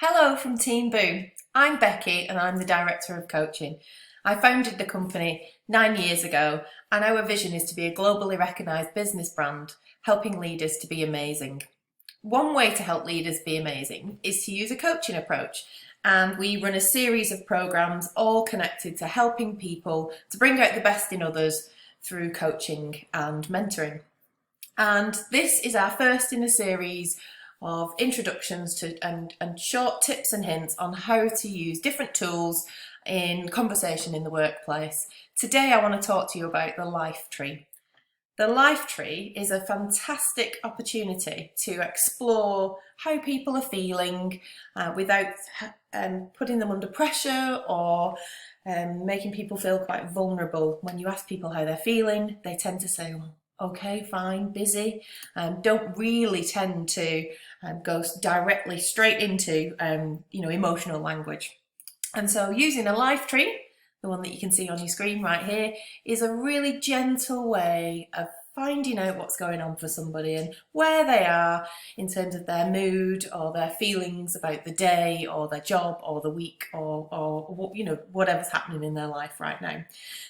Hello from Team Boom. I'm Becky and I'm the Director of Coaching. I founded the company 9 years ago and our vision is to be a globally recognised business brand, helping leaders to be amazing. One way to help leaders be amazing is to use a coaching approach, and we run a series of programs all connected to helping people to bring out the best in others through coaching and mentoring. And this is our first in a series of introductions to and short tips and hints on how to use different tools in conversation in the workplace. Today I want to talk to you about the life tree. The life tree is a fantastic opportunity to explore how people are feeling without putting them under pressure or making people feel quite vulnerable. When you ask people how they're feeling, they tend to say, well, okay, fine, busy. Don't really tend to go directly straight into emotional language. And so using a life tree, the one that you can see on your screen right here, is a really gentle way of finding out what's going on for somebody and where they are in terms of their mood or their feelings about the day or their job or the week or whatever's happening in their life right now.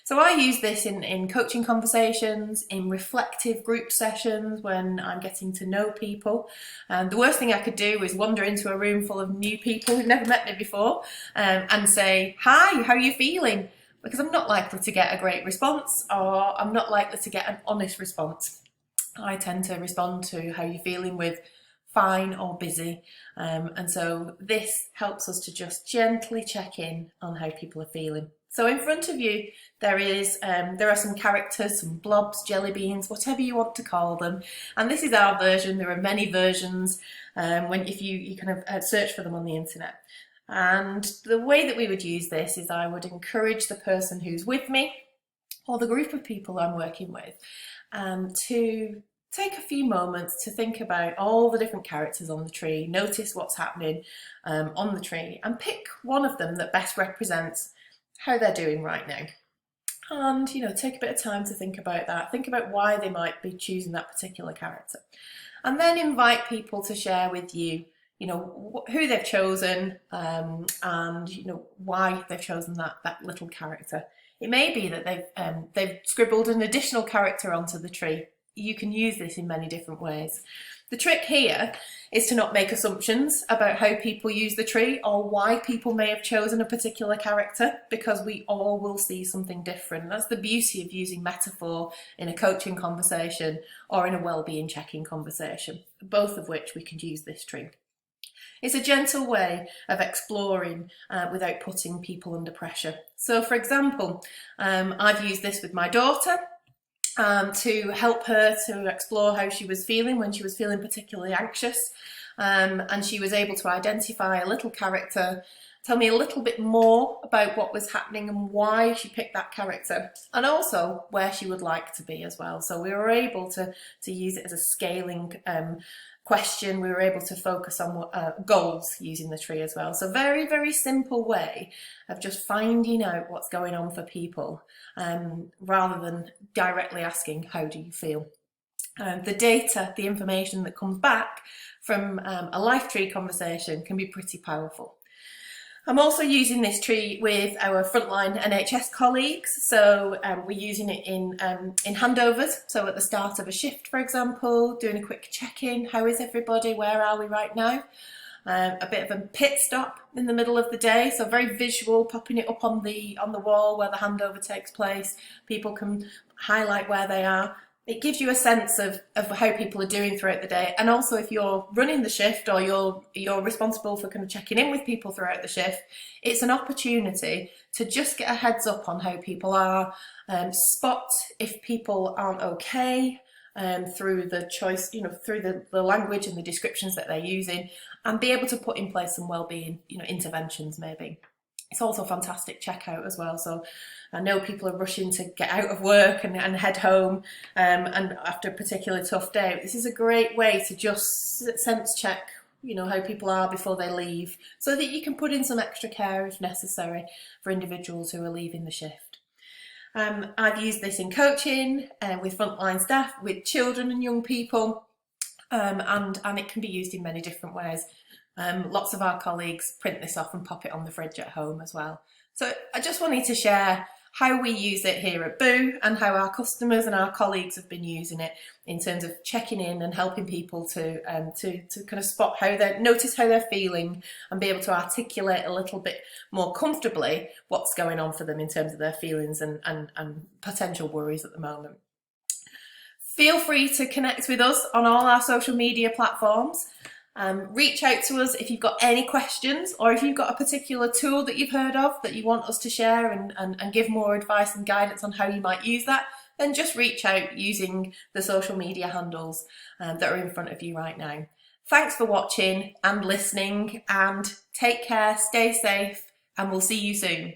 So I use this in coaching conversations, in reflective group sessions when I'm getting to know people. The worst thing I could do is wander into a room full of new people who've never met me before and say, hi, how are you feeling? Because I'm not likely to get a great response, or I'm not likely to get an honest response. I tend to respond to how you're feeling with fine or busy, and so this helps us to just gently check in on how people are feeling. So in front of you there are some characters, some blobs, jelly beans, whatever you want to call them, and this is our version. There are many versions if you kind of search for them on the internet. And the way that we would use this is I would encourage the person who's with me or the group of people I'm working with to take a few moments to think about all the different characters on the tree, notice what's happening on the tree, and pick one of them that best represents how they're doing right now. And, take a bit of time to think about that, think about why they might be choosing that particular character. And then invite people to share with you who they've chosen and why they've chosen that little character. It may be that they've scribbled an additional character onto the tree. You can use this in many different ways. The trick here is to not make assumptions about how people use the tree or why people may have chosen a particular character, because we all will see something different. That's the beauty of using metaphor in a coaching conversation or in a wellbeing check-in conversation, both of which we can use this tree. It's a gentle way of exploring without putting people under pressure. So for example, I've used this with my daughter to help her to explore how she was feeling when she was feeling particularly anxious. And she was able to identify a little character, tell me a little bit more about what was happening and why she picked that character, and also where she would like to be as well. So we were able to use it as a scaling question. We were able to focus on goals using the tree as well. So very, very simple way of just finding out what's going on for people rather than directly asking, how do you feel? The data, the information that comes back from a life tree conversation can be pretty powerful. I'm also using this tree with our frontline NHS colleagues. So we're using it in handovers. So at the start of a shift, for example, doing a quick check-in. How is everybody? Where are we right now? A bit of a pit stop in the middle of the day. So very visual, popping it up on the wall where the handover takes place. People can highlight where they are. It gives you a sense of how people are doing throughout the day. And also if you're running the shift or you're responsible for kind of checking in with people throughout the shift, it's an opportunity to just get a heads up on how people are, spot if people aren't okay through the choice, through the language and the descriptions that they're using, and be able to put in place some wellbeing, interventions maybe. It's also a fantastic checkout as well. So I know people are rushing to get out of work and head home and after a particularly tough day. This is a great way to just sense check, how people are before they leave, so that you can put in some extra care if necessary for individuals who are leaving the shift. I've used this in coaching with frontline staff, with children and young people, and it can be used in many different ways. Lots of our colleagues print this off and pop it on the fridge at home as well. So I just wanted to share how we use it here at Boo and how our customers and our colleagues have been using it in terms of checking in and helping people to kind of spot notice how they're feeling and be able to articulate a little bit more comfortably what's going on for them in terms of their feelings and potential worries at the moment. Feel free to connect with us on all our social media platforms. Reach out to us if you've got any questions, or if you've got a particular tool that you've heard of that you want us to share and give more advice and guidance on how you might use that, then just reach out using the social media handles that are in front of you right now. Thanks for watching and listening, and take care, stay safe, and we'll see you soon.